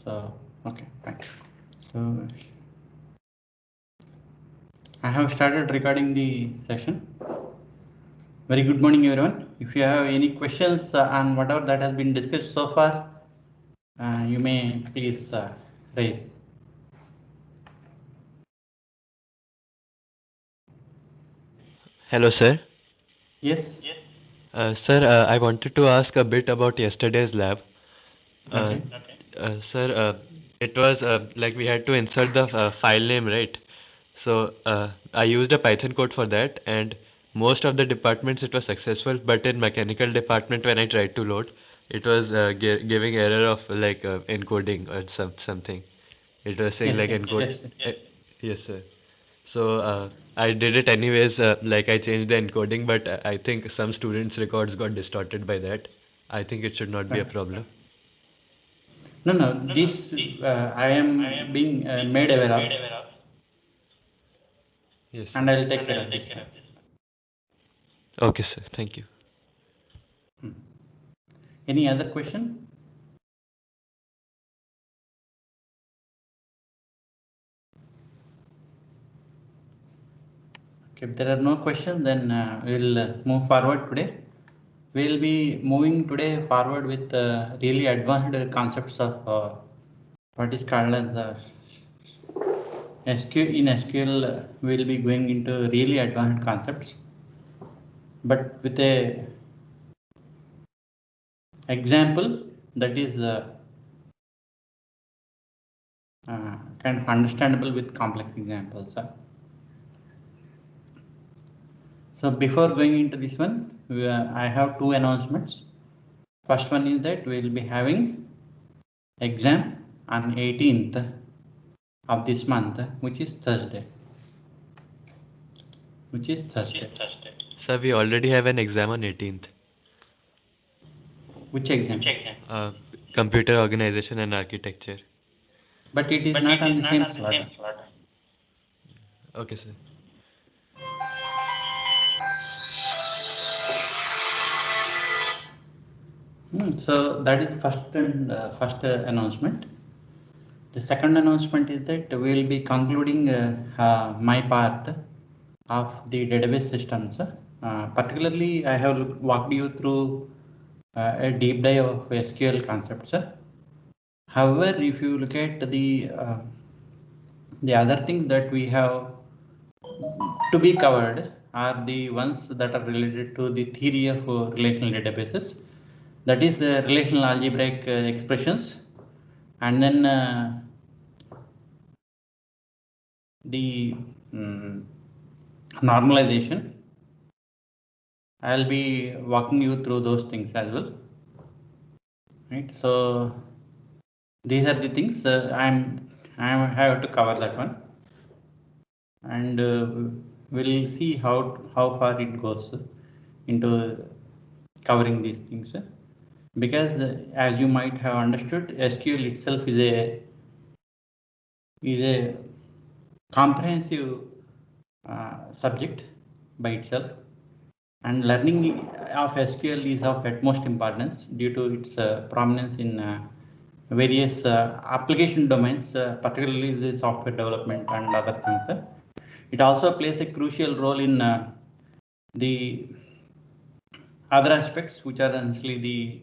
So okay, fine. So I have started recording the session. Very good morning, everyone. If you have any questions on whatever that has been discussed so far, you may please raise. Hello, sir. Yes. Sir, I wanted to ask a bit about yesterday's lab. Okay. Sir, it was like we had to insert the file name, right? So I used a Python code for that, and most of the departments it was successful, but in mechanical department when I tried to load, it was giving error of like encoding or something. It was saying Yes. like Yes. encode. Yes. Yes, sir. So I did it anyways, like I changed the encoding, but I think some students' records got distorted by that. I think it should not be a problem. No, no. This I am being made aware of, Yes, sir. and I will take care of this one. Okay, sir. Thank you. Any other question? Okay, if there are no questions, then we'll move forward today. We'll be moving today forward with really advanced concepts of what is called as SQL. In SQL, we'll be going into really advanced concepts, but with a example that is kind of understandable with complex examples. So before going into this one, I have two announcements. First one is that we will be having exam on 18th of this month, which is Thursday. Sir, we already have an exam on 18th. Which exam? Computer organization and architecture. But it is not on the same slot. Okay, sir. So that is first announcement. The second announcement is that we will be concluding my part of the database systems. Particularly, I have walked you through a deep dive of SQL concepts. However, if you look at the other things that we have to be covered are the ones that are related to the theory of relational databases. That is relational algebraic expressions, and then the normalization. I'll be walking you through those things as well. Right. So these are the things I have to cover that one, and we'll see how far it goes into covering these things. Because as you might have understood, SQL itself is a comprehensive subject by itself, and learning of SQL is of utmost importance due to its prominence in various application domains, particularly the software development and other things. It also plays a crucial role in the other aspects, which are essentially the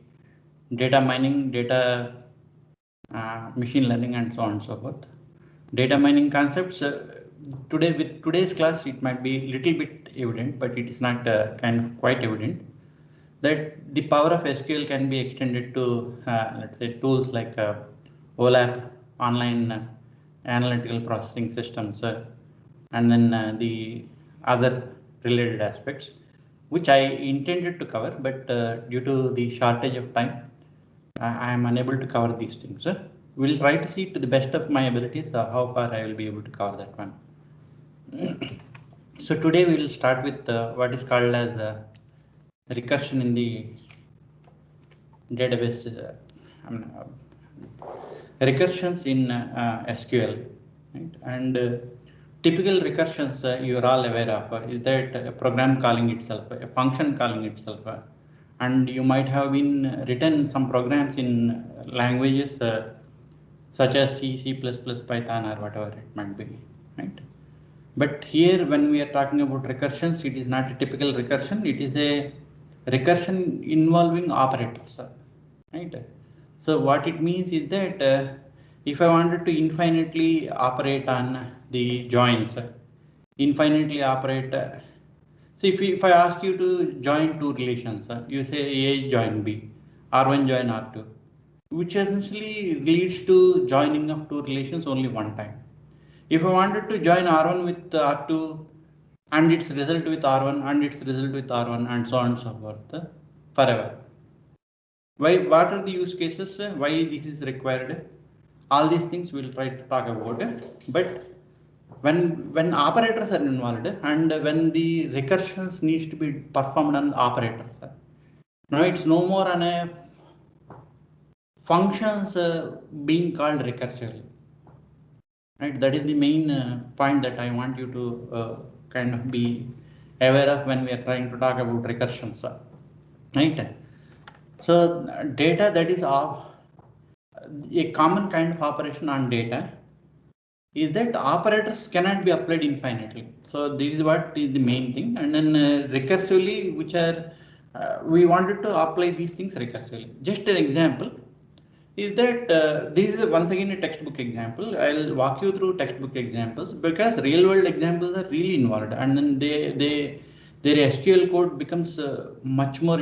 data mining, data machine learning, and so on and so forth. Data mining concepts today, with today's class, it might be a little bit evident, but it is not kind of quite evident that the power of SQL can be extended to let's say tools like OLAP, online analytical processing systems, and then the other related aspects, which I intended to cover, but due to the shortage of time, I am unable to cover these things. We'll try to see to the best of my abilities how far I will be able to cover that one. So today we will start with what is called as recursion in the database. Recursions in SQL, right? And typical recursions you are all aware of is that a program calling itself, a function calling itself, and you might have been written some programs in languages such as C, C++, Python, or whatever it might be, right? But here, when we are talking about recursions, it is not a typical recursion. It is a recursion involving operators, right? So what it means is that if I wanted to infinitely operate on the joins, infinitely operate. So if I ask you to join two relations, you say A join B, R1 join R2, which essentially leads to joining of two relations only one time. If I wanted to join R1 with R2 and its result with R1 and its result with R1 and so on and so forth forever. Why? What are the use cases? Why this is required? All these things we'll try to talk about. But when operators are involved and when the recursions needs to be performed on operators, now it's no more on a functions being called recursively. Right, that is the main point that I want you to kind of be aware of when we are trying to talk about recursions, right? So data, that is a common kind of operation on data, is that operators cannot be applied infinitely. So this is what is the main thing, and then recursively, which are we wanted to apply these things recursively. Just an example is that this is once again a textbook example. I'll walk you through textbook examples because real world examples are really involved, and then their SQL code becomes much more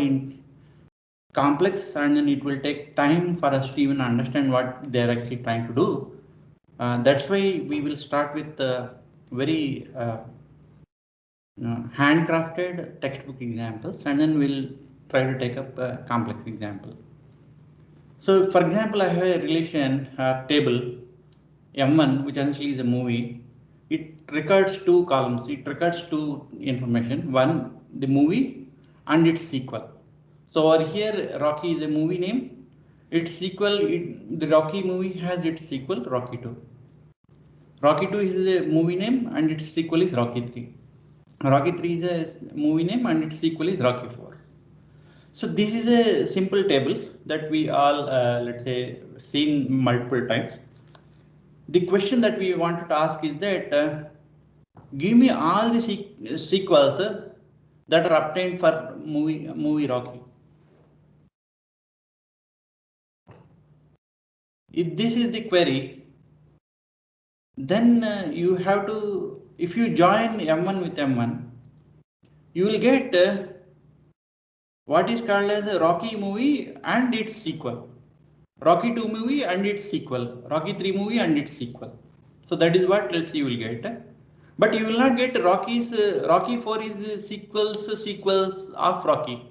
complex, and then it will take time for us to even understand what they're actually trying to do. That's why we will start with very handcrafted textbook examples, and then we'll try to take up a complex example. So for example, I have a relation table M1, which essentially is a movie. It records two columns. It records two information. One, the movie and its sequel. So over here, Rocky is a movie name. Its sequel, the Rocky movie has its sequel, Rocky 2. Rocky 2 is a movie name and its sequel is Rocky 3. Rocky 3 is a movie name and its sequel is Rocky 4. So this is a simple table that we all, let's say, seen multiple times. The question that we wanted to ask is that give me all the sequels that are obtained for movie Rocky. If this is the query, then you have to, if you join M1 with M1, you will get what is called as a Rocky movie and its sequel, Rocky 2 movie and its sequel, Rocky 3 movie and its sequel. So that is what you will get. But you will not get Rocky 4 is sequels of Rocky.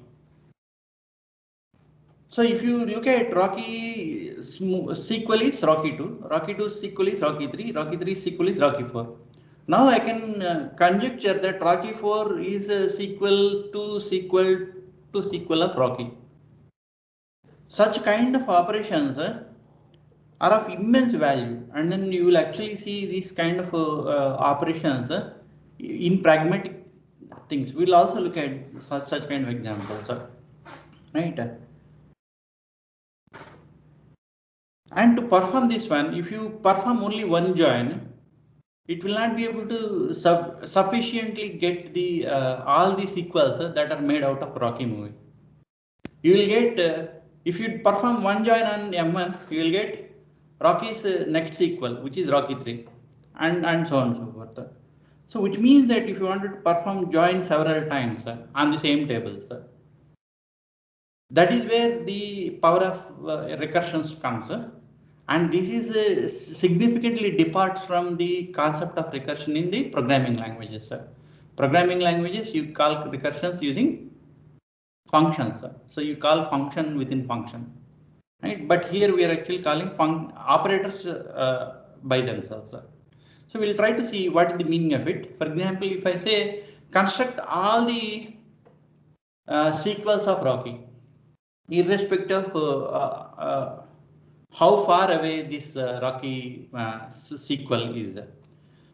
So if you look at Rocky sequel is Rocky 2, Rocky 2 sequel is Rocky 3, Rocky 3 sequel is Rocky 4. Now I can conjecture that Rocky 4 is a sequel to sequel of Rocky. Such kind of operations are of immense value, and then you will actually see these kind of operations in pragmatic things. We'll also look at such kind of examples, right? And to perform this one, if you perform only one join, it will not be able to sufficiently get the all the sequels that are made out of Rocky movie. You will get if you perform one join on M1, you will get Rocky's next sequel, which is Rocky 3, and so on and so forth. So which means that if you wanted to perform join several times on the same tables, that is where the power of recursions comes. And this is significantly departs from the concept of recursion in the programming languages. Programming languages, you call recursions using functions. So you call function within function, right? But here we are actually calling operators by themselves. So we'll try to see what is the meaning of it. For example, if I say construct all the sequels of Rocky, irrespective of how far away this Rocky sequel is.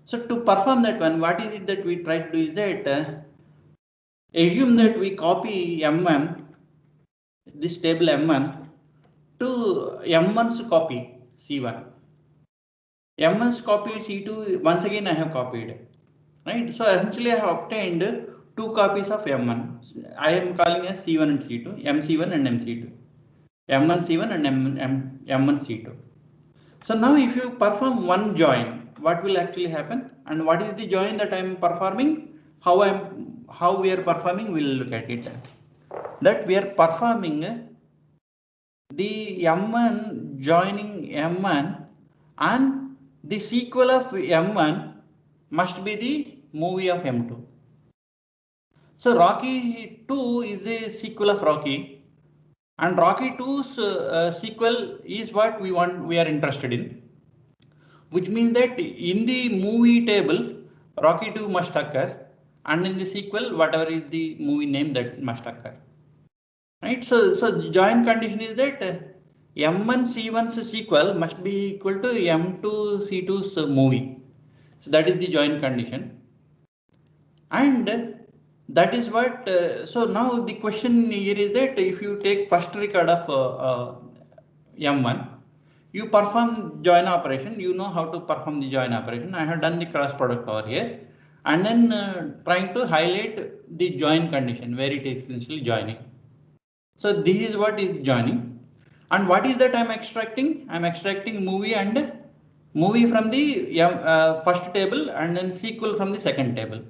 So to perform that one, what is it that we try to do is that assume that we copy M1 this table M1 to M1's copy C1. M1's copy C2 once again I have copied, right? So essentially I have obtained two copies of M1. I am calling as C1 and C2, MC1 and MC2, M1 C1 and M1 C2. So now if you perform one join, what will actually happen, and what is the join that I am performing? How we are performing? We'll look at it. That we are performing the M1 joining M1, and the sequel of M1 must be the movie of M2. So Rocky 2 is a sequel of Rocky, and Rocky 2's sequel is what we are interested in, which means that in the movie table Rocky 2 must occur, and in the sequel whatever is the movie name that must occur, right? So the join condition is that M1 C1's sequel must be equal to M2 C2's movie. So that is the join condition, and that is what. So now the question here is that if you take first record of M1, you perform join operation. You know how to perform the join operation. I have done the cross product over here, and then trying to highlight the join condition where it is essentially joining. So this is what is joining, and what is that I'm extracting? I'm extracting movie from the first table and then sequel from the second table.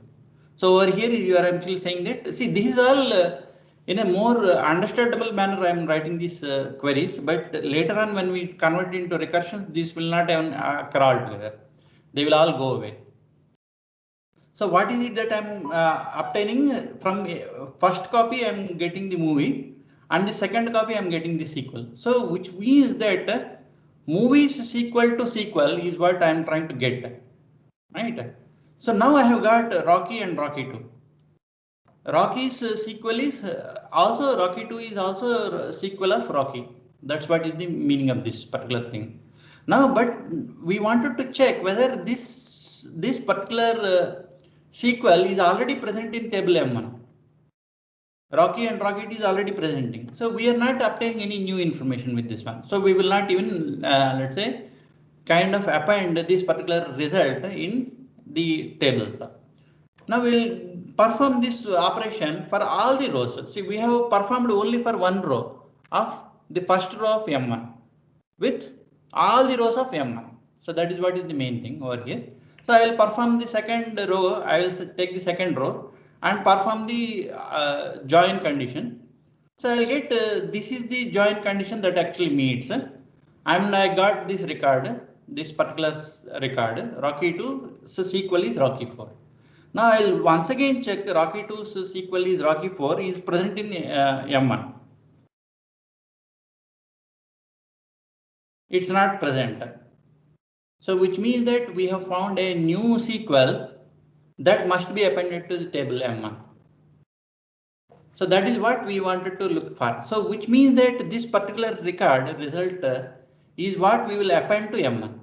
So over here you are actually saying that, see, this is all in a more understandable manner I am writing these queries, but later on when we convert it into recursions, this will not even occur altogether. They will all go away. So what is it that I'm obtaining from first copy? I'm getting the movie, and the second copy I'm getting the sequel. So which means that movies sequel to sequel is what I'm trying to get, right? So now I have got Rocky and Rocky 2. Rocky's sequel is also Rocky 2 is also a sequel of Rocky. That's what is the meaning of this particular thing. Now, but we wanted to check whether this particular sequel is already present in table M1. Rocky and Rocky 2 is already presenting. So we are not obtaining any new information with this one. So we will not even let's say kind of append this particular result in the tables. Now we'll perform this operation for all the rows. See, we have performed only for one row of the first row of M1 with all the rows of M1. So that is what is the main thing over here. So I will perform the second row. I will take the second row and perform the join condition. So I'll get this is the join condition that actually meets. And I got this record, this particular record, Rocky 2, so sequel is Rocky 4. Now I'll once again check Rocky 2's sequel is Rocky 4 is present in M1. It's not present. So which means that we have found a new sequel that must be appended to the table M1. So that is what we wanted to look for. So which means that this particular record result is what we will append to M1,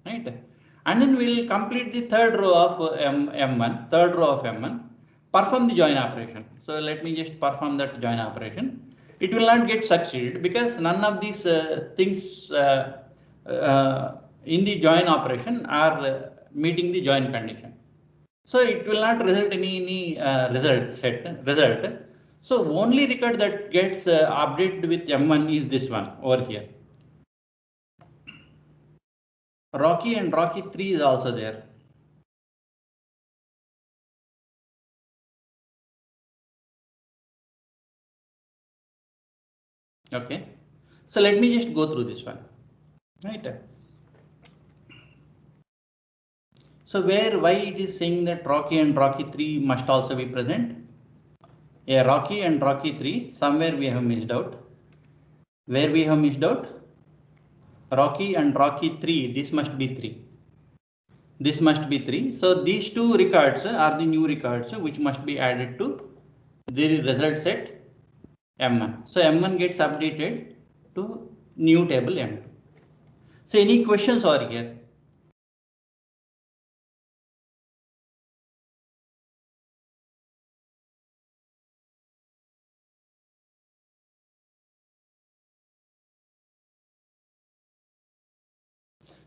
right? And then we will complete the third row of M1, third row of M1, perform the join operation. So let me just perform that join operation. It will not get succeeded because none of these things in the join operation are meeting the join condition. So it will not result in any result. So only record that gets updated with M1 is this one over here. Rocky and Rocky 3 is also there. Okay, so let me just go through this one, right? So why it is saying that Rocky and Rocky 3 must also be present? Yeah, Rocky and Rocky 3, somewhere we have missed out. Where we have missed out? Rocky and Rocky 3, this must be 3. This must be 3. So these two records are the new records which must be added to the result set M1. So M1 gets updated to new table M2. So any questions are here?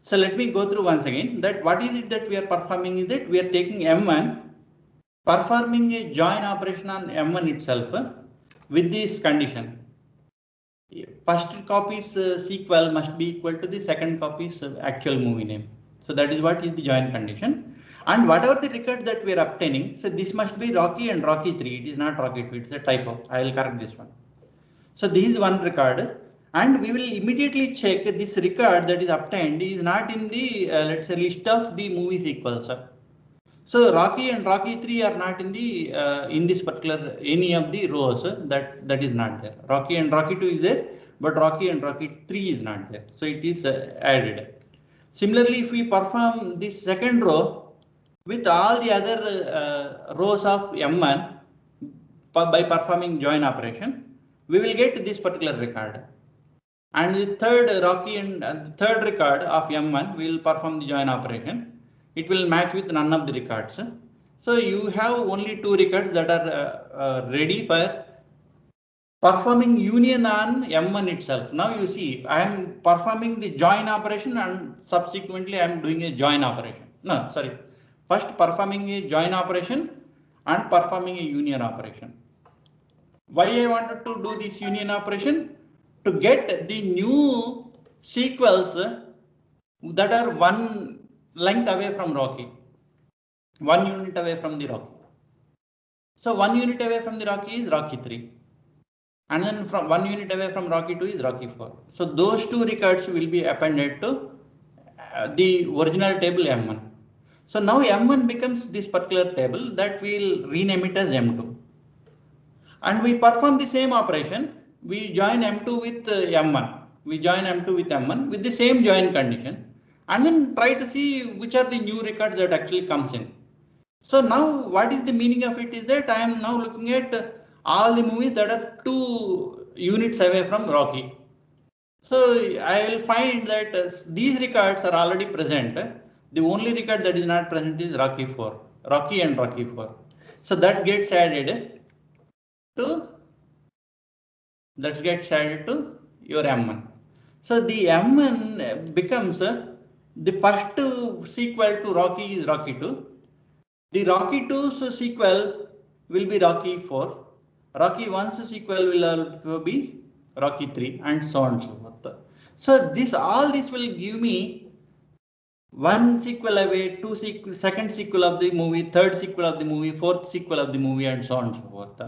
So let me go through once again that what is it that we are performing is that we are taking M1, performing a join operation on M1 itself with this condition. First copy's sequel must be equal to the second copy's actual movie name. So that is what is the join condition. And whatever the record that we are obtaining, so this must be Rocky and Rocky 3. It is not Rocky 2, it's a typo. I will correct this one. So this is one record, and we will immediately check this record that is obtained is not in the let's say list of the movie sequels. So Rocky and Rocky 3 are not in this particular any of the rows. That is not there. Rocky and Rocky 2 is there, but Rocky and Rocky 3 is not there. So it is added. Similarly, if we perform this second row with all the other rows of M1 by performing join operation, we will get this particular record. And the third Rocky and the third record of M1 will perform the join operation. It will match with none of the records. So you have only two records that are ready for performing union on M1 itself. Now you see, I am performing the join operation and subsequently I am doing a join operation. No, sorry. First performing a join operation and performing a union operation. Why I wanted to do this union operation? To get the new sequels that are one length away from Rocky, 1 unit away from the Rocky. So 1 unit away from the Rocky is Rocky 3. And then from 1 unit away from Rocky 2 is Rocky 4. So those two records will be appended to the original table M1. So now M1 becomes this particular table that we'll rename it as M2. And we perform the same operation. We join M2 with M1. We join M2 with M1 with the same join condition, and then try to see which are the new records that actually comes in. So now what is the meaning of it is that I am now looking at all the movies that are 2 units away from Rocky. So I will find that these records are already present. The only record that is not present is Rocky 4, Rocky and Rocky 4. So that gets added to your M1. So the M1 becomes the first sequel to Rocky is Rocky 2. The Rocky 2's sequel will be Rocky 4. Rocky 1's sequel will also be Rocky 3, and so on and so forth. So all this will give me one sequel away, second sequel of the movie, third sequel of the movie, fourth sequel of the movie, and so on and so forth.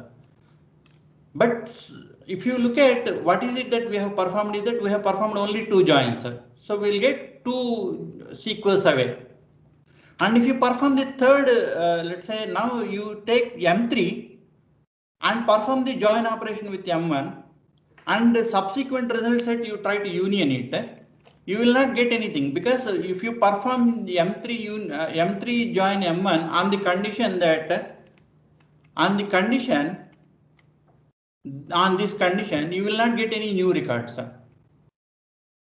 But if you look at what is it that we have performed, is that we have performed only 2 joins. So we'll get 2 sequels away. And if you perform the third, let's say now you take M3 and perform the join operation with M1, and the subsequent result set you try to union it, you will not get anything, because if you perform the M3 join M1 on the condition that on this condition you will not get any new records.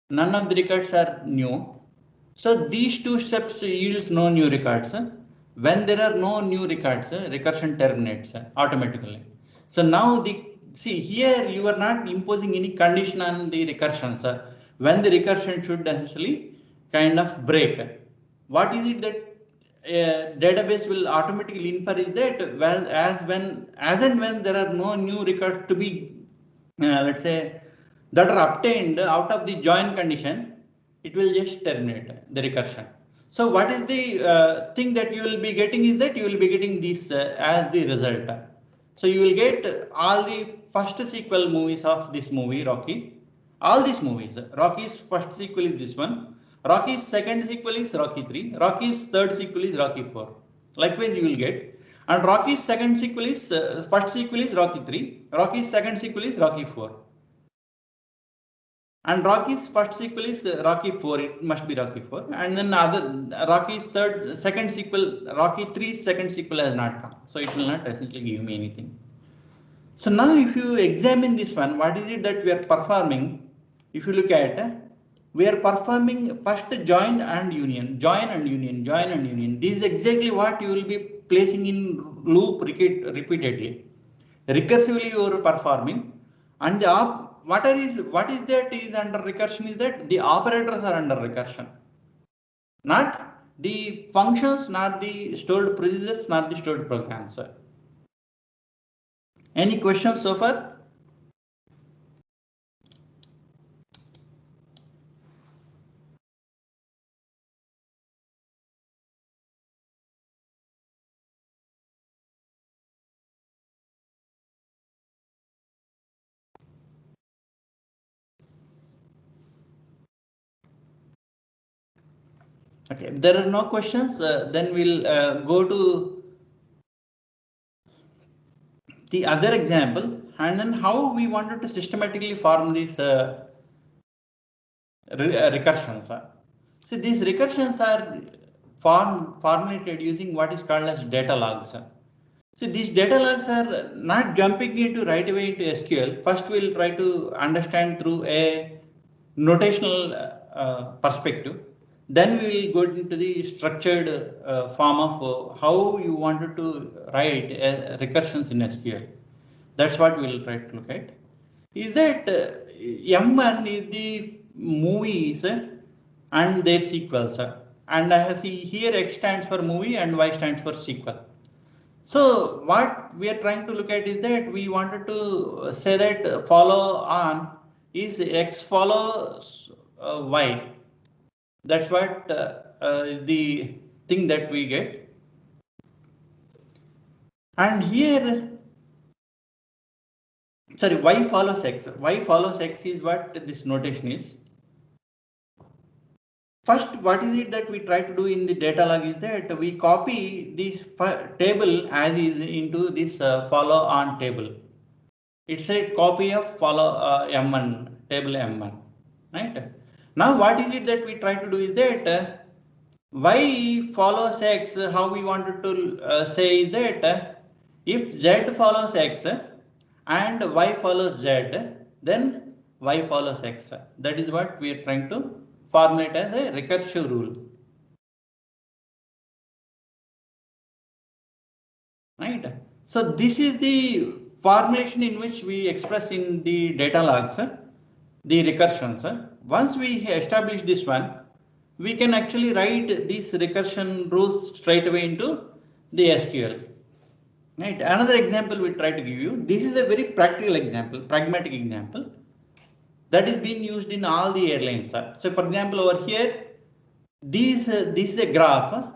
None of the records are new. So these 2 steps yields no new records. When there are no new records, recursion terminates automatically. So now see here you are not imposing any condition on the recursion, when the recursion should essentially kind of break. What is it that database will automatically infer is that as and when there are no new records to be let's say that are obtained out of the join condition, it will just terminate the recursion. So what is the thing that you will be getting is that you will be getting this as the result. So you will get all the first sequel movies of this movie Rocky, all these movies. Rocky's first sequel is this one. Rocky's second sequel is Rocky 3. Rocky's third sequel is Rocky 4. Likewise, you will get. And Rocky's second sequel is first sequel is Rocky 3. Rocky's second sequel is Rocky 4. And Rocky's first sequel is Rocky 4. It must be Rocky 4. And then Rocky's second sequel, Rocky 3's second sequel has not come. So it will not essentially give me anything. So now if you examine this one, what is it that we are performing? If you look at we are performing first join and union, join and union, join and union. This is exactly what you will be placing in loop repeatedly. Recursively you are performing, and what is that is under recursion is that the operators are under recursion. not the functions, not the stored procedures, not the stored programs. Any questions so far? Okay, if there are no questions, then we'll go to the other example, and then how we wanted to systematically form these recursions. So these recursions are formulated using what is called as data logs. So these data logs are not jumping into right away into SQL. First, we'll try to understand through a notational perspective. Then we will go into the structured form of how you wanted to write recursions in SQL. That's what we will try to look at. Is that M1 is the movies and their sequels. And I see here X stands for movie and Y stands for sequel. So what we are trying to look at is that we wanted to say that follow on is X follows Y. That's what the thing that we get. And here, sorry, Y follows X. Y follows X is what this notation is. First, what is it that we try to do in the data log is that we copy this table as is into this follow on table. It's a copy of follow M1, table M1, right? Now, what is it that we try to do is that Y follows X, how we wanted to say is that if Z follows X and Y follows Z, then Y follows X. That is what we are trying to formulate as a recursive rule. Right. So this is the formulation in which we express in the data logs the recursions. Once we establish this one, we can actually write these recursion rules straight away into the SQL. Right. Another example we try to give you. This is a very practical example, pragmatic example that is being used in all the airlines. So, for example, over here, this is a graph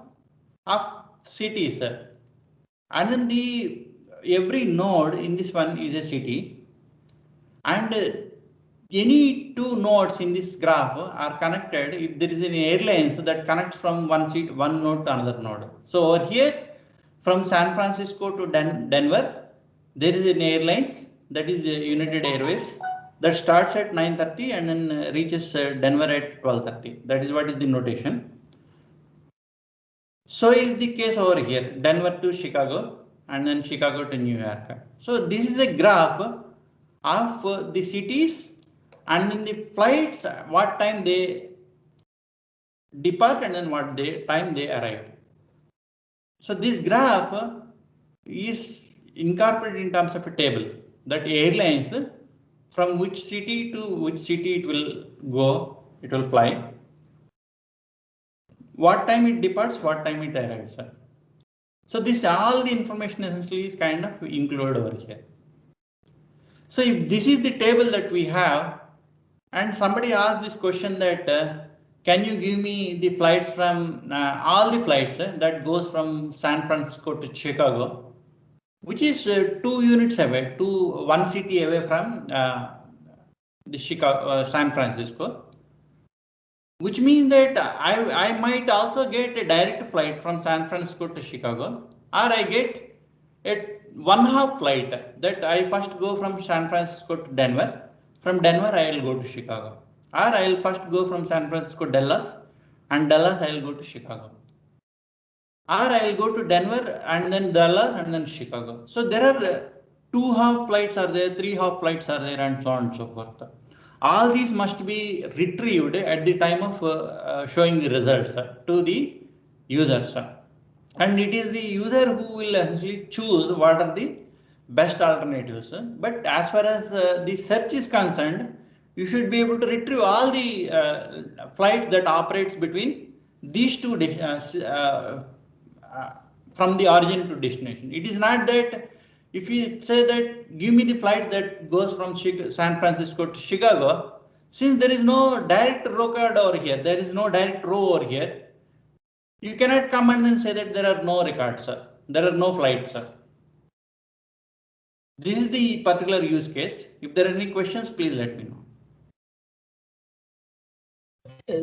of cities, and then every node in this one is a city, and any two nodes in this graph are connected if there is an airline that connects from one node to another node. So over here, from San Francisco to Denver, there is an airlines that is United Airways that starts at 9:30 and then reaches Denver at 12:30. That is what is the notation. So is the case over here, Denver to Chicago and then Chicago to New York. So this is a graph of the cities and in the flights, what time they depart and then what time they arrive. So this graph is incorporated in terms of a table that airlines from which city to which city it will go, it will fly. What time it departs, what time it arrives. So this all the information essentially is kind of included over here. So if this is the table that we have, and somebody asked this question that can you give me the flights from all the flights that goes from San Francisco to Chicago, which is 2 units away, one city away from the San Francisco, which means that I might also get a direct flight from San Francisco to Chicago, or I get a 1/2 flight that I first go from San Francisco to Denver. From Denver, I will go to Chicago, or I will first go from San Francisco to Dallas, and Dallas I will go to Chicago, or I will go to Denver and then Dallas and then Chicago. So there are 2/2 flights are there, 3/2 flights are there, and so on and so forth. All these must be retrieved at the time of showing the results to the users, and it is the user who will actually choose what are the best alternatives. But as far as the search is concerned, you should be able to retrieve all the flights that operates between these two from the origin to destination. It is not that if you say that give me the flight that goes from San Francisco to Chicago, since there is no direct row card over here, there is no direct row over here, you cannot come and then say that there are no records, sir. There are no flights, sir. This is the particular use case. If there are any questions, please let me know.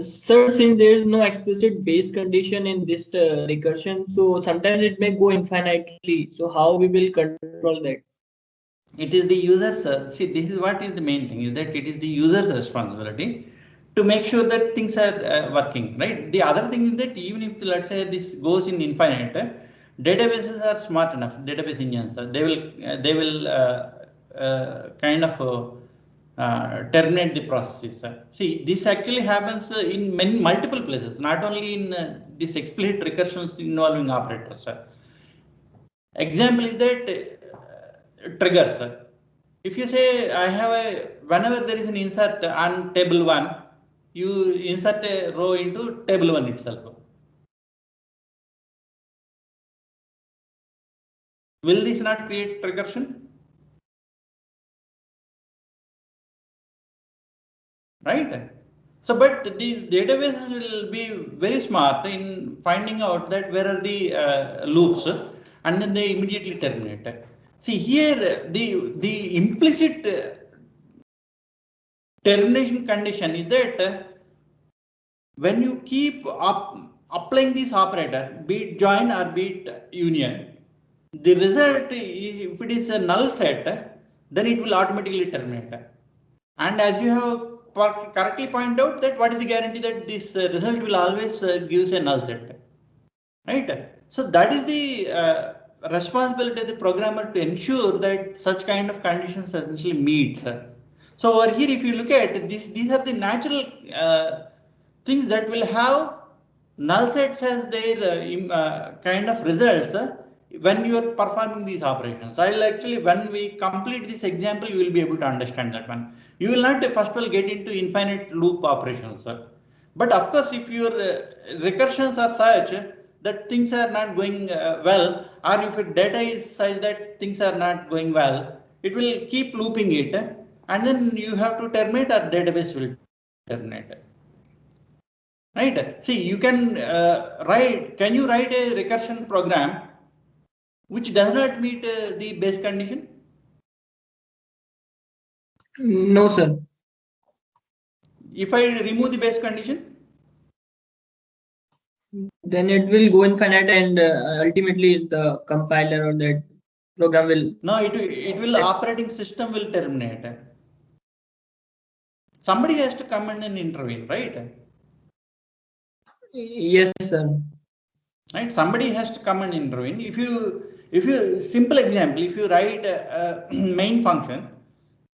Sir, since there is no explicit base condition in this recursion, so sometimes it may go infinitely. So how we will control that? It is the user's, see, this is what is the main thing, is that it is the user's responsibility to make sure that things are working, right? The other thing is that even if, let's say, this goes in infinite, databases are smart enough, database engines, they will kind of terminate the processes. See, this actually happens in multiple places, not only in this explicit recursions involving operators. Example is that triggers. If you say I have whenever there is an insert on table 1, you insert a row into table 1 itself. Will this not create recursion? Right? So, but the databases will be very smart in finding out that where are the loops, and then they immediately terminate. See here, the implicit termination condition is that when you keep applying this operator, be it join or be it union, the result, if it is a null set, then it will automatically terminate. And as you have correctly pointed out, that what is the guarantee that this result will always gives a null set, right? So that is the responsibility of the programmer to ensure that such kind of conditions essentially meets. So over here, if you look at this, these are the natural things that will have null sets as their kind of results when you are performing these operations. I'll actually, when we complete this example, you will be able to understand that one. You will not first of all get into infinite loop operations. But of course, if your recursions are such that things are not going well, or if your data is such that things are not going well, it will keep looping it, and then you have to terminate, or database will terminate. Right? See, you can can you write a recursion program which does not meet the base condition? No, sir. If I remove the base condition, then it will go infinite, and ultimately the compiler or that program will. No, it will operating system will terminate. Somebody has to come in and intervene, right? Yes, sir. Right, somebody has to come and intervene. If you simple example, if you write a main function,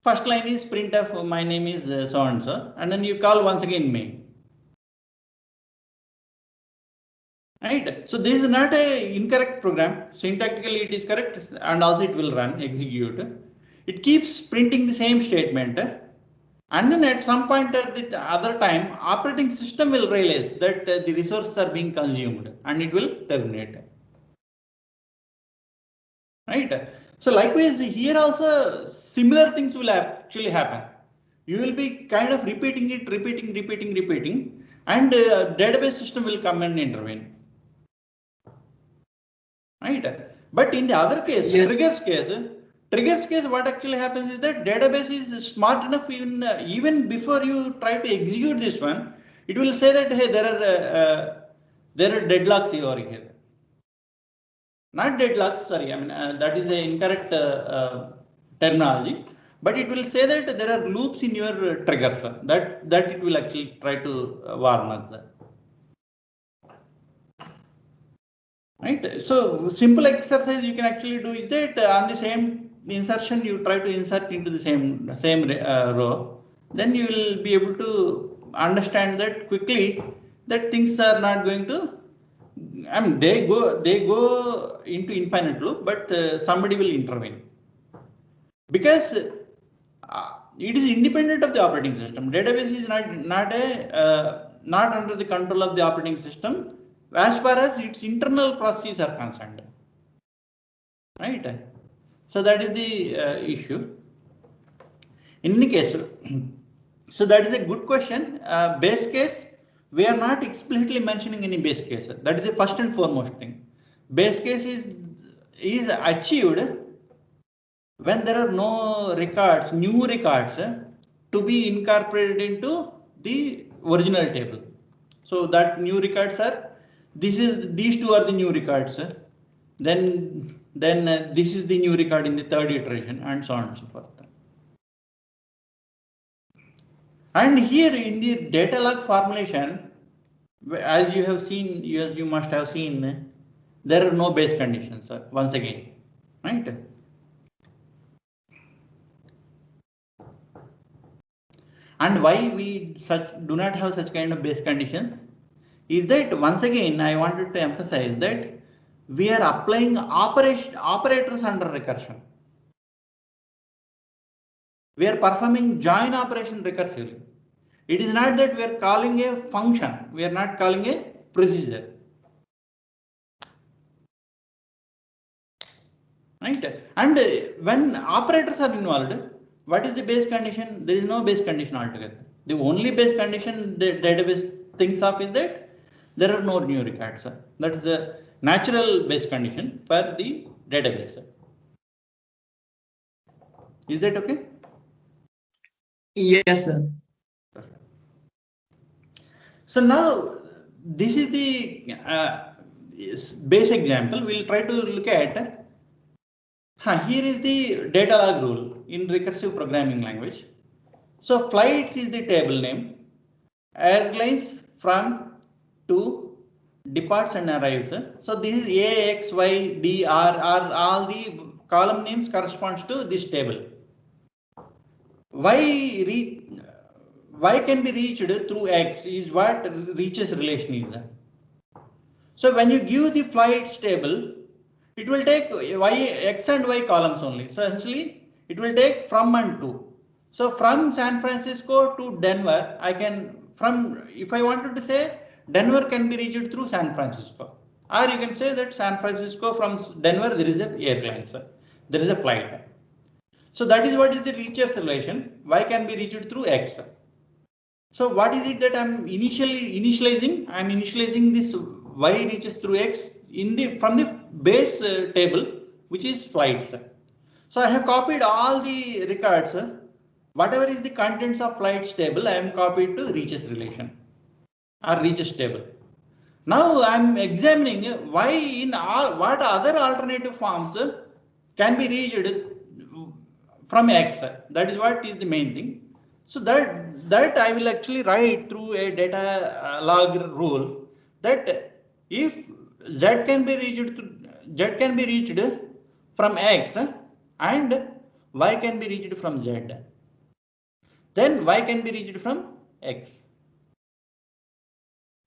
first line is printf my name is so and so, and then you call once again main. Right, so this is not a incorrect program. Syntactically it is correct, and also it will run, execute. It keeps printing the same statement, and then at some point at the other time, operating system will realize that the resources are being consumed, and it will terminate. Right. So likewise, here also similar things will actually happen. You will be kind of repeating it, repeating, and database system will come and intervene. Right. But in the other case, Yes. triggers case, what actually happens is that database is smart enough, even before you try to execute this one, it will say that hey, there are deadlocks over here. Not deadlocks, sorry, I mean that is an incorrect terminology, but it will say that there are loops in your triggers, that it will actually try to warn us. Right, so simple exercise you can actually do is that on the same insertion you try to insert into the same row, then you will be able to understand that quickly that things are not going to, I mean they go into infinite loop, but somebody will intervene, because it is independent of the operating system. Database is not a not under the control of the operating system as far as its internal processes are concerned. Right? So that is the issue. In any case, so that is a good question. Base case, we are not explicitly mentioning any base case. That is the first and foremost thing. Base case is achieved when there are no records, new records to be incorporated into the original table. So that new records are, these two are the new records. Then this is the new record in the third iteration, and so on and so forth. And here in the data log formulation, as you have seen, as you must have seen, there are no base conditions once again, right? And why we do not have such kind of base conditions is that, once again, I wanted to emphasize that we are applying operators under recursion. We are performing join operation recursively. It is not that we are calling a function. We are not calling a procedure. Right? And when operators are involved, what is the base condition? There is no base condition altogether. The only base condition the database thinks of is that there are no new records. That is the natural base condition for the database. Is that okay? Yes, sir. So now this is the base example. We'll try to look at. Here is the data log rule in recursive programming language. So flights is the table name. Airlines from to departs and arrives. So this is A, X, Y, D, R, all the column names corresponds to this table. Y can be reached through X is what reaches relation is. So when you give the flights table, it will take X and Y columns only. So essentially it will take from and to. So from San Francisco to Denver, if I wanted to say Denver can be reached through San Francisco, or you can say that San Francisco from Denver there is an airline, there is a flight. So that is what is the reaches relation. Y can be reached through X. So what is it that I'm initializing? I'm initializing this Y reaches through X from the base table, which is flights. So I have copied all the records. Whatever is the contents of flights table, I am copied to reaches relation or reaches table. Now I am examining why in what other alternative forms can be reached from X. That is what is the main thing. So that I will actually write through a data log rule that if Z can be reached from X and Y can be reached from Z, then Y can be reached from X.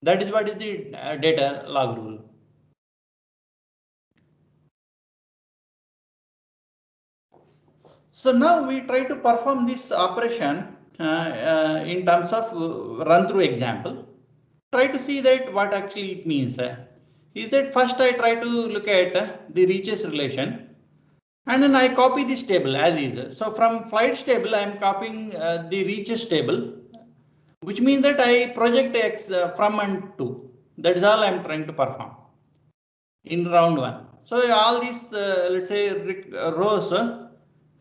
That is what is the data log rule. So now we try to perform this operation in terms of run through example. Try to see that what actually it means. Is that first I try to look at the reaches relation, and then I copy this table as is. So from flights table I am copying the reaches table, which means that I project X from and to. That is all I am trying to perform in round 1. So all these let's say rows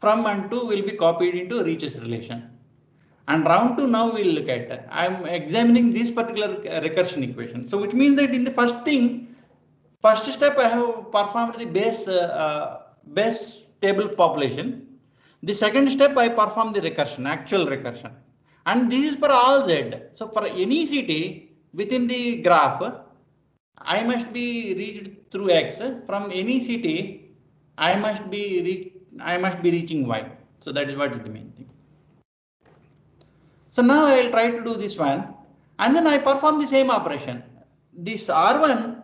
from and to will be copied into reaches relation. And round 2 now we'll look at. I'm examining this particular recursion equation. So which means that in the first step I have performed the base table population. The second step I perform the recursion, actual recursion. And this is for all Z. So for any city within the graph, I must be reached through X. From any city, I must be reaching Y. So that is what is the main thing. So now I will try to do this one, and then I perform the same operation. This R1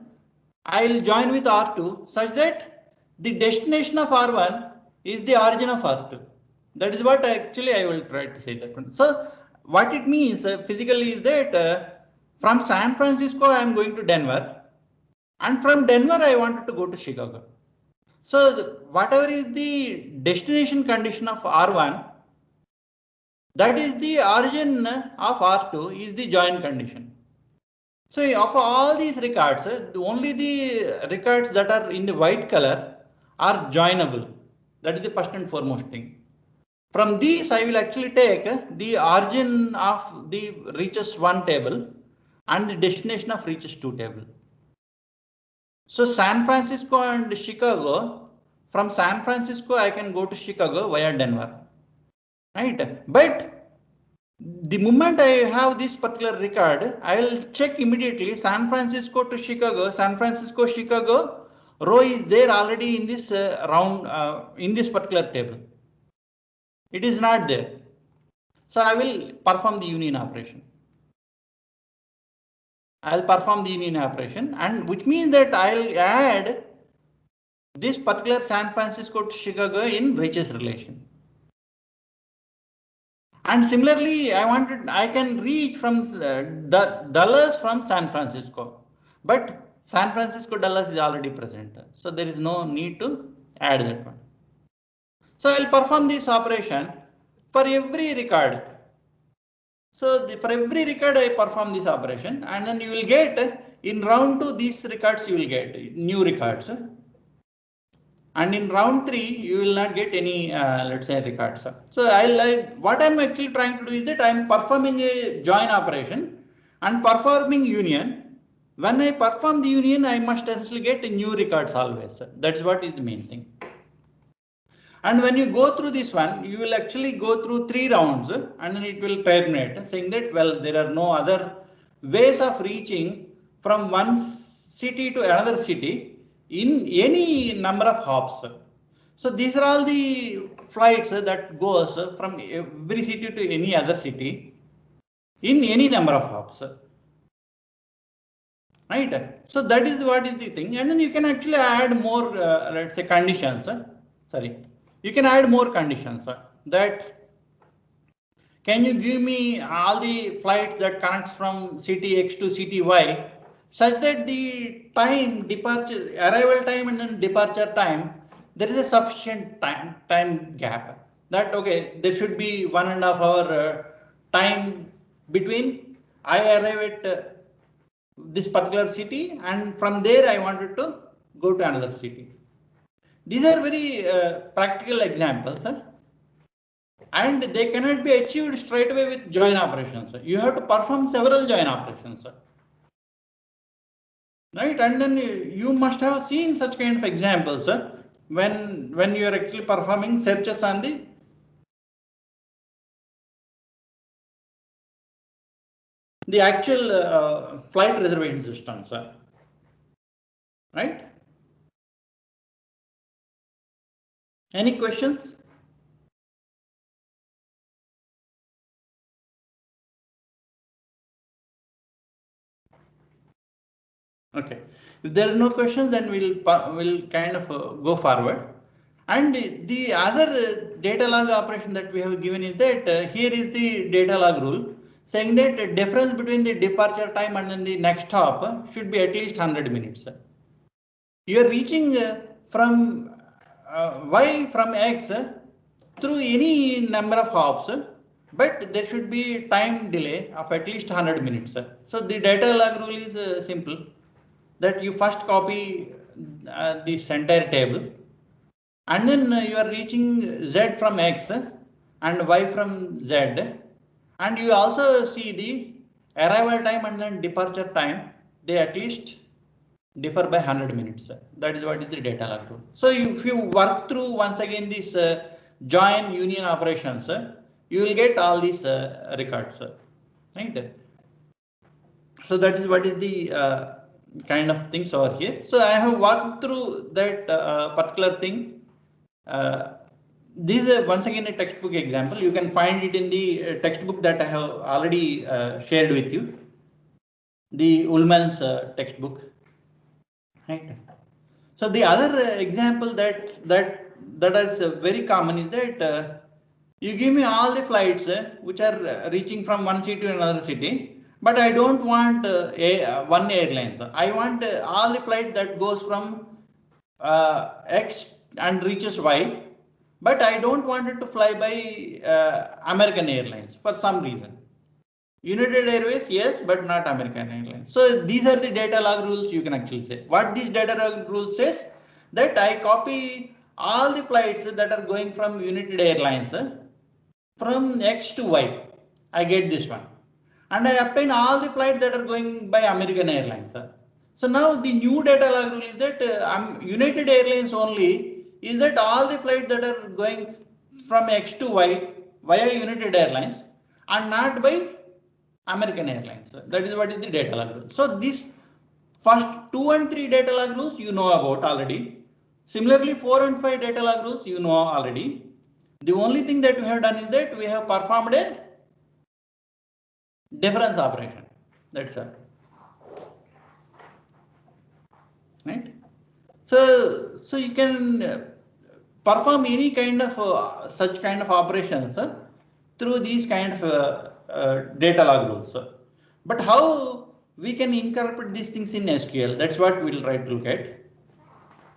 I will join with R2 such that the destination of R1 is the origin of R2. That is what I will try to say that one. So what it means physically is that From San Francisco, I am going to Denver, and from Denver, I wanted to go to Chicago. So whatever is the destination condition of R1, that is the origin of R2 is the join condition. So of all these records, only the records that are in the white color are joinable. That is the first and foremost thing. From these, I will actually take the origin of the reaches 1 table and the destination of reaches 2 table. So San Francisco and Chicago, from San Francisco, I can go to Chicago via Denver, right? But the moment I have this particular record, I will check immediately San Francisco to Chicago, San Francisco, Chicago, row is there already in this in this particular table. It is not there. So I will perform the union operation. I'll perform the union operation, and which means that I'll add this particular San Francisco to Chicago in reaches relation. And similarly, I can reach from Dallas from San Francisco, but San Francisco Dallas is already present, so there is no need to add that one. So I'll perform this operation for every record. So for every record I perform this operation, and then you will get in round 2 these records you will get new records. And in round 3, you will not get any, let's say, records. So what I'm actually trying to do is that I'm performing a join operation and performing union. When I perform the union, I must essentially get new records always. That's what is the main thing. And when you go through this one, you will actually go through 3 rounds and then it will terminate, saying that, well, there are no other ways of reaching from one city to another city in any number of hops. So these are all the flights that goes from every city to any other city in any number of hops. Right? So that is what is the thing, and then you can actually add more, let's say, conditions. You can add more conditions that can you give me all the flights that connects from city X to city Y, such that the time departure, arrival time and then departure time, there is a sufficient time gap. That okay, there should be 1.5 hour time between I arrive at this particular city, and from there I wanted to go to another city. These are very practical examples, and they cannot be achieved straight away with join operations. You have to perform several join operations. Right, and then you must have seen such kind of examples when you are actually performing searches on the actual flight reservation systems, right? Any questions? Okay, if there are no questions, then we'll kind of go forward. And the other data log operation that we have given is that here is the data log rule, saying that the difference between the departure time and then the next stop should be at least 100 minutes. You are reaching from Y from X through any number of hops, but there should be time delay of at least 100 minutes. So the data log rule is simple, that you first copy this entire table, and then you are reaching Z from X and Y from Z, and you also see the arrival time and then departure time, they at least differ by 100 minutes. That is what is the data log rule. So if you work through once again this join union operations, you will get all these records, right? So that is what is the kind of things over here. So I have walked through that particular thing. This is once again a textbook example. You can find it in the textbook that I have already shared with you, the Ullman's textbook. Right. So the other example that is very common is that you give me all the flights which are reaching from one city to another city, but I don't want one airline. I want all the flight that goes from X and reaches Y, but I don't want it to fly by American Airlines for some reason. United Airways, yes, but not American Airlines. So these are the data log rules you can actually say. What these data log rules says that I copy all the flights that are going from United Airlines from X to Y. I get this one. And I obtain all the flights that are going by American Airlines. So now the new data log rule is that United Airlines only is that all the flights that are going from X to Y via United Airlines and not by American Airlines. That is what is the data log rule. So these first 2 and 3 data log rules you know about already. Similarly, 4 and 5 data log rules you know already. The only thing that we have done is that we have performed a difference operation. That's all. Right? So you can perform any kind of such kind of operations through these kind of data log rules. But how we can incorporate these things in SQL? That's what we'll try to look at.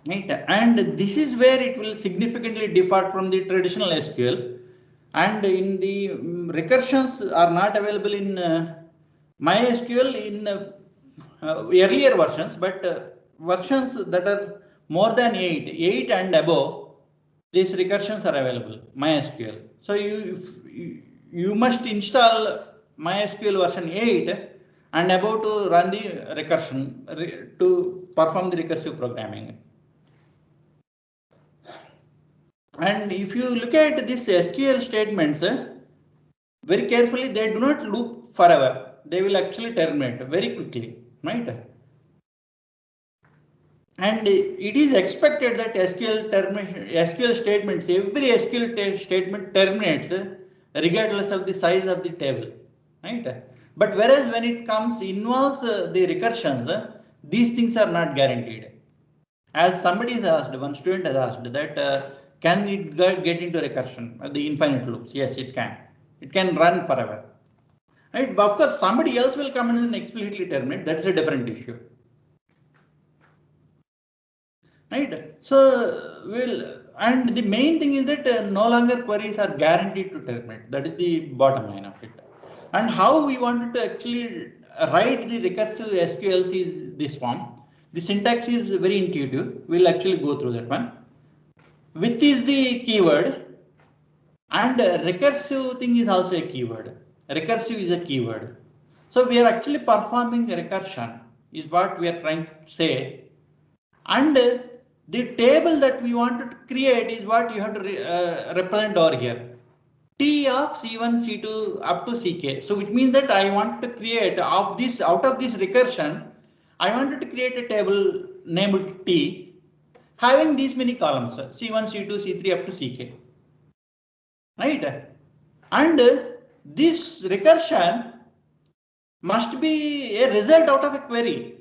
Right? And this is where it will significantly differ from the traditional SQL. And in the recursions are not available in MySQL in earlier versions, but versions that are more than 8 and above, these recursions are available, MySQL. So you must install MySQL version 8 and above to run the recursion to perform the recursive programming. And if you look at these SQL statements very carefully, they do not loop forever. They will actually terminate very quickly, right? And it is expected that SQL statements, every SQL statement terminates regardless of the size of the table, right? But whereas when it involves the recursions, these things are not guaranteed. As somebody has asked, one student has asked that can it get into recursion, the infinite loops? Yes, it can. It can run forever. Right? But of course, somebody else will come in and explicitly terminate. That is a different issue. Right? So and the main thing is that no longer queries are guaranteed to terminate. That is the bottom line of it. And how we wanted to actually write the recursive SQLs is this form. The syntax is very intuitive. We'll actually go through that one. With is the keyword, and recursive thing is also a keyword. Recursive is a keyword. So we are actually performing recursion is what we are trying to say. And the table that we wanted to create is what you have to represent over here. T of C1, C2 up to Ck. So which means that I want to create out of this recursion, I wanted to create a table named T having these many columns, C1, C2, C3 up to Ck. Right? And this recursion must be a result out of a query.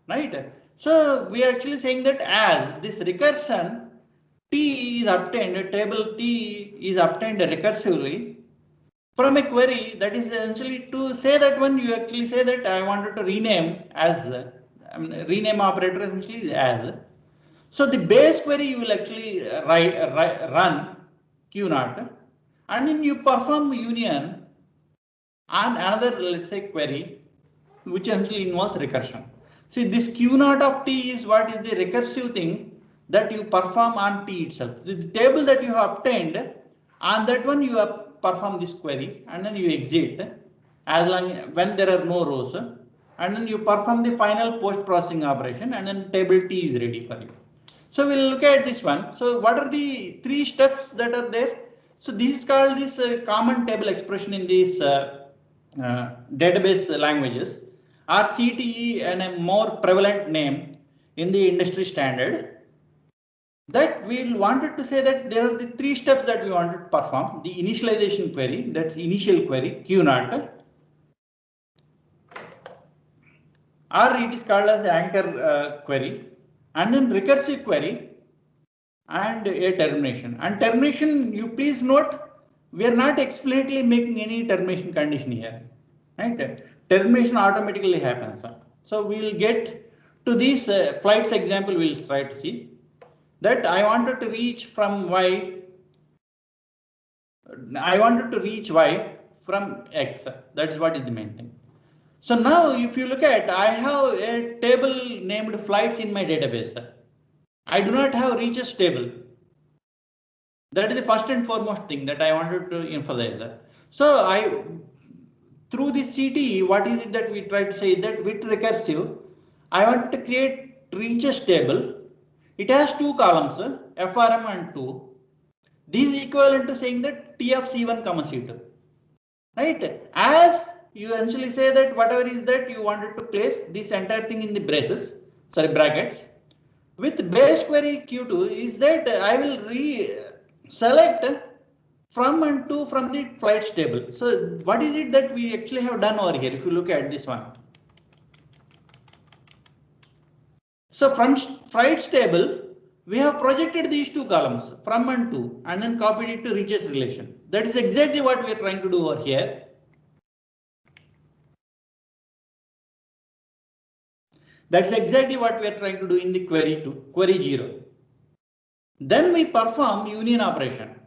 Right? So we are actually saying that as this recursion T is obtained, table T is obtained recursively from a query, that is essentially to say that when you actually say that I wanted to rename as, rename operator essentially is as. So the base query you will actually run Q0, and then you perform union on another, let's say, query, which essentially involves recursion. See, this Q0 of T is what is the recursive thing that you perform on T itself. The table that you have obtained, on that one you have performed this query, and then you exit as long when there are no rows, and then you perform the final post processing operation, and then table T is ready for you. So we'll look at this one. So what are the 3 steps that are there? So this is called this common table expression in these database languages, or CTE, and a more prevalent name in the industry standard. That we wanted to say that there are the 3 steps that we wanted to perform. The initialization query, that's initial query, Q0, or it is called as anchor query, and then recursive query, and a termination. And termination, you please note, we are not explicitly making any termination condition here. right? Termination automatically happens. So we will get to these flights example. We'll try to see that I wanted to reach from Y. I wanted to reach Y from X. That is what is the main thing. So now if you look at, I have a table named flights in my database. I do not have reaches table. That is the first and foremost thing that I wanted to emphasize. So through the CTE, what is it that we try to say that with recursive, I want to create reaches table. It has two columns, FRM and 2. This is equivalent to saying that T of C1 comma C2, right? As you essentially say that whatever is that you wanted to place this entire thing in the brackets. With base query Q2 is that I will select from and to from the flights table. So what is it that we actually have done over here? If you look at this one. So from flights table, we have projected these two columns from and to and then copied it to reaches relation. That is exactly what we are trying to do over here. That's exactly what we are trying to do in the query 0. Then we perform union operation.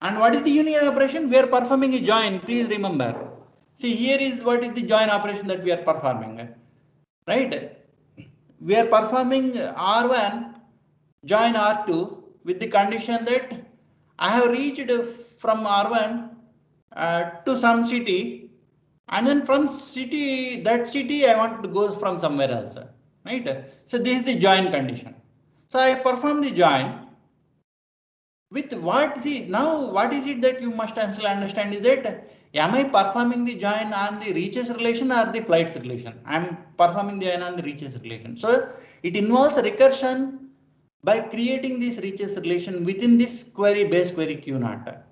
And what is the union operation? We are performing a join. Please remember. See, here is what is the join operation that we are performing. Right? We are performing R1 join R2 with the condition that I have reached from R1 to some city, and then from that city I want to go from somewhere else. Right? So this is the join condition. So I perform the join. With what, see, now what is it that you must understand is that am I performing the join on the reaches relation or the flights relation? I am performing the join on the reaches relation. So it involves recursion by creating this reaches relation within this base query Q0.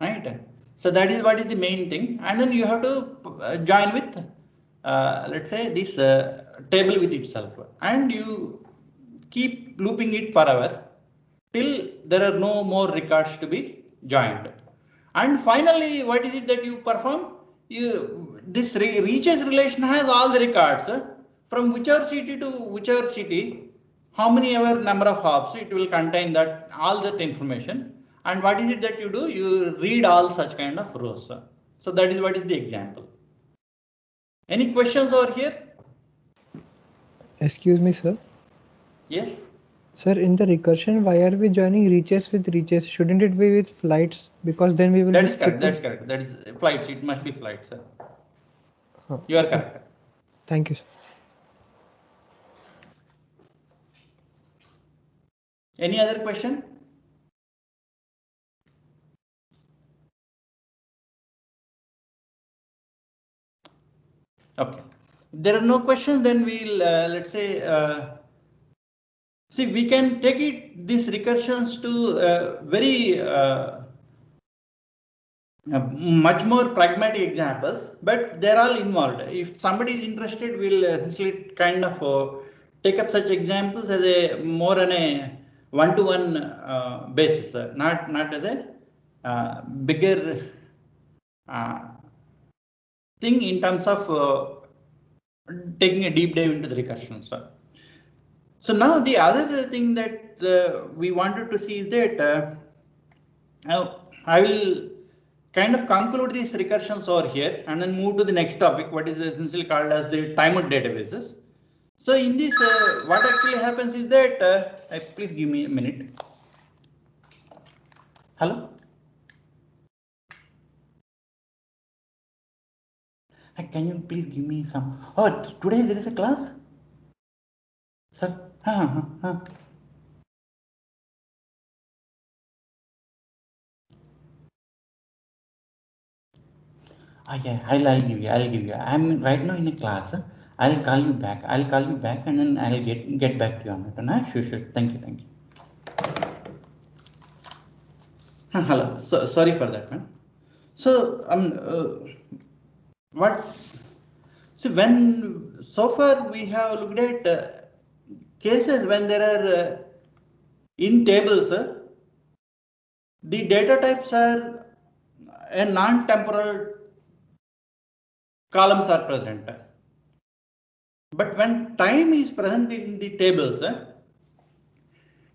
Right? So that is what is the main thing. And then you have to join with, let's say, this table with itself. And you keep looping it forever till there are no more records to be joined. And finally, what is it that you perform? This reaches relation has all the records from whichever city to whichever city, how many ever number of hops, it will contain that all that information. And what is it that you do? You read all such kind of rows. So that is what is the example. Any questions over here? Excuse me, sir. Yes. Sir, in the recursion, why are we joining reaches with reaches? Shouldn't it be with flights? Because then we will. That is correct. That's correct. That is flights. It must be flights, sir. You are correct. Thank you, sir. Any other question? Okay. If there are no questions, then we'll let's say see, we can take these recursions to very much more pragmatic examples, but they're all involved. If somebody is interested, we'll essentially kind of take up such examples as a more on a one-to-one basis, not as a bigger thing in terms of taking a deep dive into the recursion. So now the other thing that we wanted to see is that I will kind of conclude these recursions over here and then move to the next topic, what is essentially called as the timed databases. So in this, what actually happens is that, please give me a minute. Hello? Can you please give me some? Oh, today there is a class? Sir? Yeah, I'll give you. I'm right now in a class. I'll call you back. And then I'll get back to you on that. Sure. Thank you. Hello. So sorry for that, man. So so far we have looked at cases when there are in tables the data types are a non-temporal columns are present. But when time is present in the tables,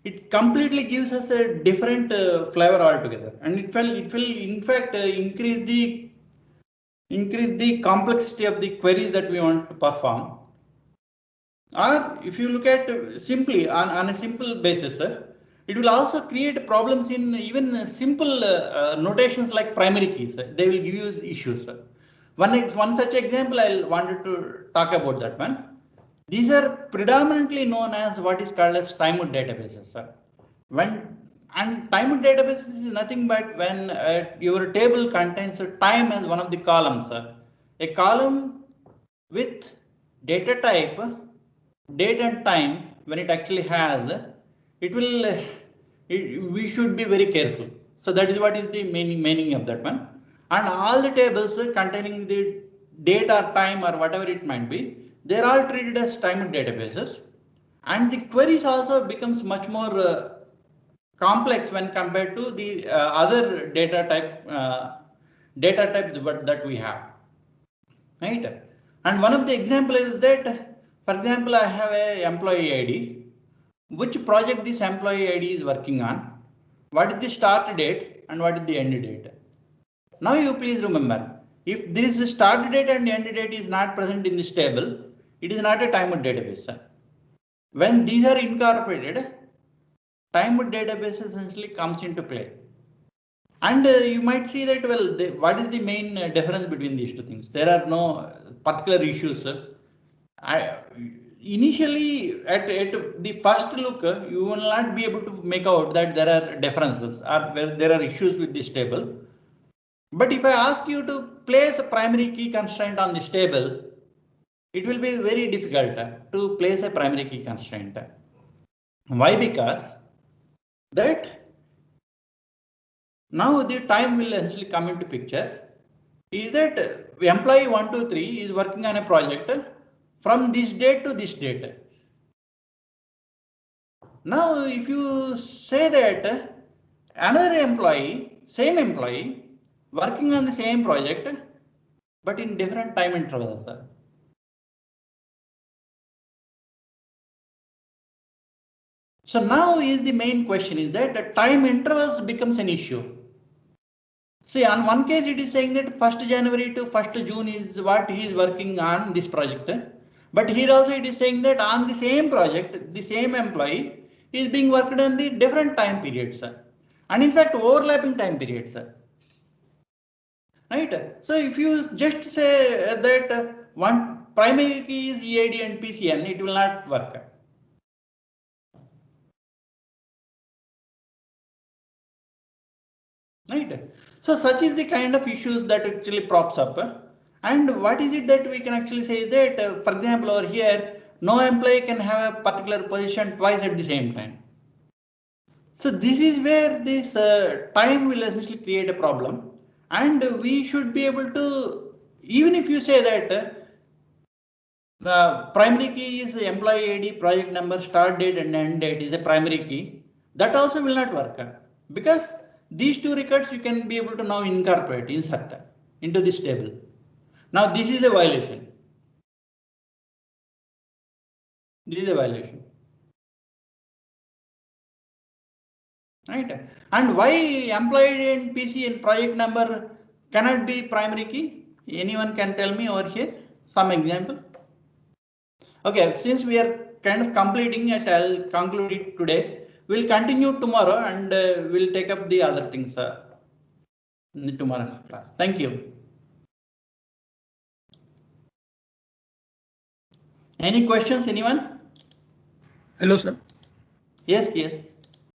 it completely gives us a different flavor altogether, and it will in fact increase the complexity of the queries that we want to perform. Or if you look at simply on a simple basis, it will also create problems in even simple notations like primary keys. They will give you issues. One such example I wanted to talk about that one. These are predominantly known as what is called as timeout databases. And timeout databases is nothing but when your table contains a time as one of the columns. A column with data type, date and time, when it actually has, it will, we should be very careful. So that is what is the meaning of that one. And all the tables containing the date or time or whatever it might be, they're all treated as timed databases. And the queries also becomes much more complex when compared to the other data type that we have, right? And one of the example is that, for example, I have a employee ID. Which project this employee ID is working on? What is the start date and what is the end date? Now you please remember, if this start date and end date is not present in this table, it is not a timeout database. When these are incorporated, timeout database essentially comes into play. And you might see that, well, what is the main difference between these two things? There are no particular issues. Initially, at the first look, you will not be able to make out that there are differences or there are issues with this table. But if I ask you to place a primary key constraint on this table, it will be very difficult to place a primary key constraint. Why? Because that now the time will essentially come into picture. Is that employee 123 is working on a project from this date to this date. Now, if you say that another employee, same employee, working on the same project, but in different time intervals. So now is the main question is that the time intervals becomes an issue. See, on one case it is saying that 1st January to 1st June is what he is working on this project. But here also it is saying that on the same project, the same employee is being worked on the different time periods. And in fact, overlapping time periods. Right? So if you just say that one primary key is EID and PCN, it will not work. Right? So such is the kind of issues that actually props up. And what is it that we can actually say is that, for example, over here, no employee can have a particular position twice at the same time. So this is where this time will essentially create a problem. And we should be able to, even if you say that primary key is employee ID, project number, start date and end date is a primary key, that also will not work because these two records you can be able to now insert into this table. Now this is a violation. This is a violation. Right? And why employee and PC and project number cannot be primary key? Anyone can tell me over here some example? Okay, since we are kind of completing it, I'll conclude it today. We'll continue tomorrow and we'll take up the other things in tomorrow's class. Thank you. Any questions, anyone? Hello, sir. Yes, yes.